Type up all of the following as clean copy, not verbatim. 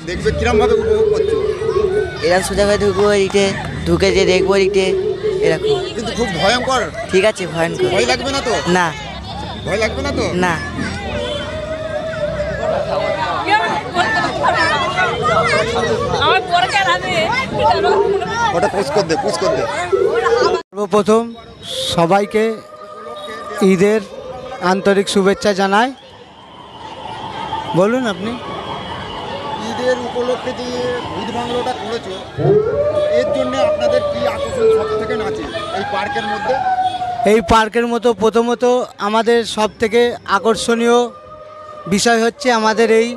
দেখবে কিরমভাবে উপভোগ করছো? এরা সোজাভাবে ঢুকবো এদিকে, ঢুকে যে দেখবো এদিকে এরকম। কিন্তু খুব ভয়ঙ্কর। ঠিক আছে, ভয়ঙ্কর। ভয় লাগবে না তো? না। ভয় লাগবে না তো? না। ওটা পুশ কর দে। সর্বপ্রথম সবাইকে ঈদের আন্তরিক শুভেচ্ছা জানাই। বলুন আপনি। ঈদের উপলক্ষে যে ভূত বাংলোটা করেছো, এর জন্য আপনাদের কি আকর্ষণ সব থেকে নাচে এই পার্কের মধ্যে? এই পার্কের মতো প্রথমত আমাদের সব থেকে আকর্ষণীয় বিষয় হচ্ছে আমাদের এই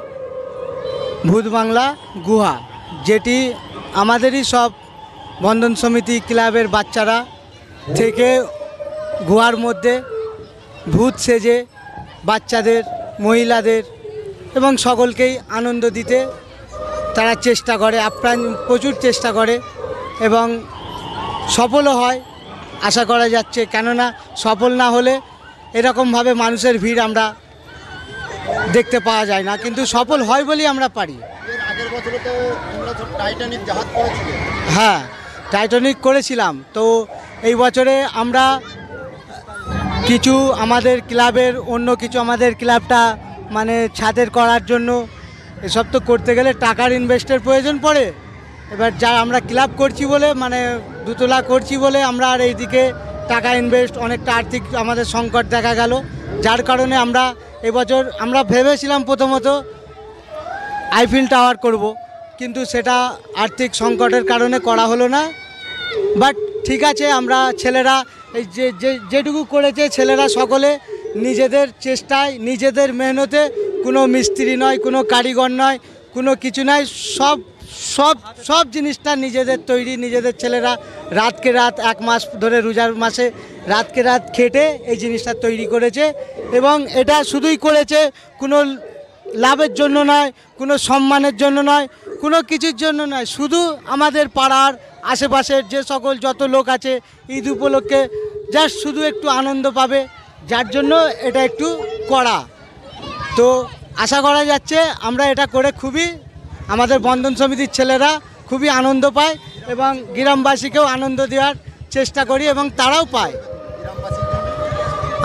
ভূত বাংলা গুহা, যেটি আমাদেরই সব বন্ধন সমিতি ক্লাবের বাচ্চারা থেকে গুহার মধ্যে ভূত সেজে বাচ্চাদের, মহিলাদের এবং সকলকেই আনন্দ দিতে তারা চেষ্টা করে, আপ্রাণ প্রচুর চেষ্টা করে এবং সফলও হয় আশা করা যাচ্ছে। কেননা সফল না হলে এরকমভাবে মানুষের ভিড় আমরা দেখতে পাওয়া যায় না, কিন্তু সফল হয় বলেই আমরা পারি। এর আগের বছরে তো আমরা টাইটানিক জাহাজ করেছিল। হ্যাঁ, টাইটানিক করেছিলাম। তো এই বছরে আমরা কিছু আমাদের ক্লাবের আমাদের ক্লাবটা মানে ছাদের করার জন্য এসব তো করতে গেলে টাকার ইনভেস্টের প্রয়োজন পড়ে। এবার যা আমরা ক্লাব করছি বলে মানে দুতলা করছি বলে আমরা আর এইদিকে টাকা ইনভেস্ট অনেকটা আর্থিক আমাদের সংকট দেখা গেল, যার কারণে আমরা এবছর আমরা ভেবেছিলাম প্রথমত আইফেল টাওয়ার করব, কিন্তু সেটা আর্থিক সংকটের কারণে করা হলো না। বাট ঠিক আছে, আমরা ছেলেরা এই যেটুকু করেছে ছেলেরা সকলে নিজেদের চেষ্টায়, নিজেদের মেহনতে, কোনো মিস্ত্রি নয়, কোনো কারিগর নয়, কোনো কিছু নয়, সব সব সব জিনিসটা নিজেদের তৈরি। নিজেদের ছেলেরা রাতকে রাত, এক মাস ধরে রোজার মাসে রাতকে রাত খেটে এই জিনিসটা তৈরি করেছে এবং এটা শুধুই করেছে কোনো লাভের জন্য নয়, কোনো সম্মানের জন্য নয়, কোনো কিছুর জন্য নয়, শুধু আমাদের পাড়ার আশেপাশের যে সকল যত লোক আছে ঈদ উপলক্ষে জাস্ট শুধু একটু আনন্দ পাবে, যার জন্য এটা একটু করা। তো আশা করা যাচ্ছে আমরা এটা করে খুবই আমাদের বন্ধন সমিতির ছেলেরা খুবই আনন্দ পায় এবং গ্রামবাসীকেও আনন্দ দেওয়ার চেষ্টা করি এবং তারাও পায়।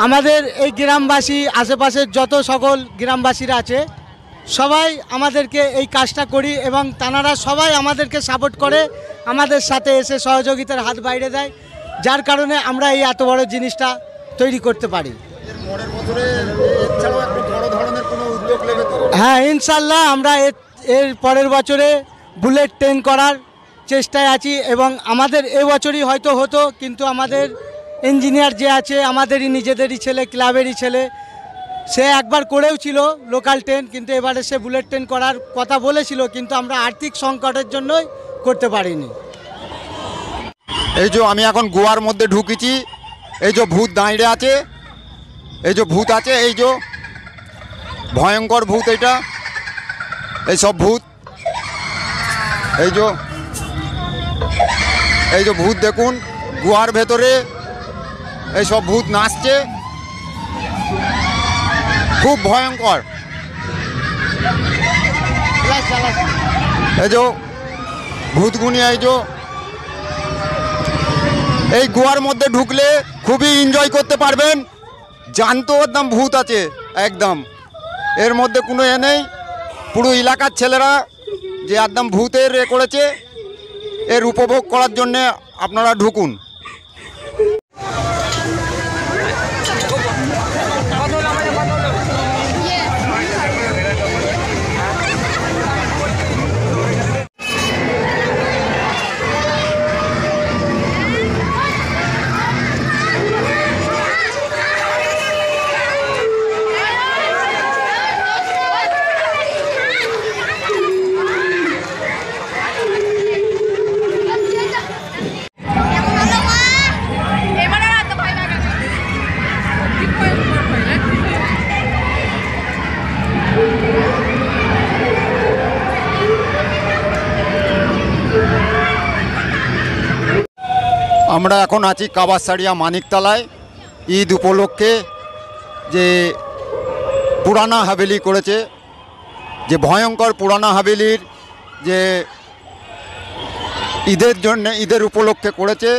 আমাদের এই গ্রামবাসী, আশেপাশের যত সকল গ্রামবাসীরা আছে সবাই আমাদেরকে এই কাজটা করি এবং তানারা সবাই আমাদেরকে সাপোর্ট করে, আমাদের সাথে এসে সহযোগিতার হাত বাইরে দেয়, যার কারণে আমরা এই এত বড় জিনিসটা তৈরি করতে পারি। হ্যাঁ, ইনশাল্লাহ আমরা এর পরের বছরে বুলেট ট্রেন করার চেষ্টায় আছি এবং আমাদের এবছরই হয়তো হতো, কিন্তু আমাদের ইঞ্জিনিয়ার যে আছে আমাদেরই নিজেদেরই ছেলে, ক্লাবেরই ছেলে, সে একবার করেও ছিল লোকাল ট্রেন, কিন্তু এবারে সে বুলেট ট্রেন করার কথা বলেছিল, কিন্তু আমরা আর্থিক সংকটের জন্যই করতে পারিনি। এই যে আমি এখন গোয়ার মধ্যে ঢুকেছি, এই যে ভূত দাঁড়িয়ে আছে, এই যে ভূত আছে, এই যে ভয়ঙ্কর ভূত, এইটা এই সব ভূত, এই যে ভূত দেখুন গুহার ভেতরে এই সব ভূত নাচছে, খুব ভয়ঙ্কর। এই যে ভূতগুনি, এই গুহার মধ্যে ঢুকলে খুবই এনজয় করতে পারবেন। জানতো একদম ভূত আছে, একদম এর মধ্যে কোনো নেই। পুরো এলাকার ছেলেরা যে একদম ভূতের করেছে, এর উপভোগ করার জন্যে আপনারা ঢুকুন। আমরা এখন আছি কাবাসারিয়া মানিকতলায়। ঈদ উপলক্ষে যে পুরানা হাভেলি করেছে, যে ভয়ঙ্কর পুরানা হাভেলির যে ঈদের জন্য ঈদের উপলক্ষে করেছে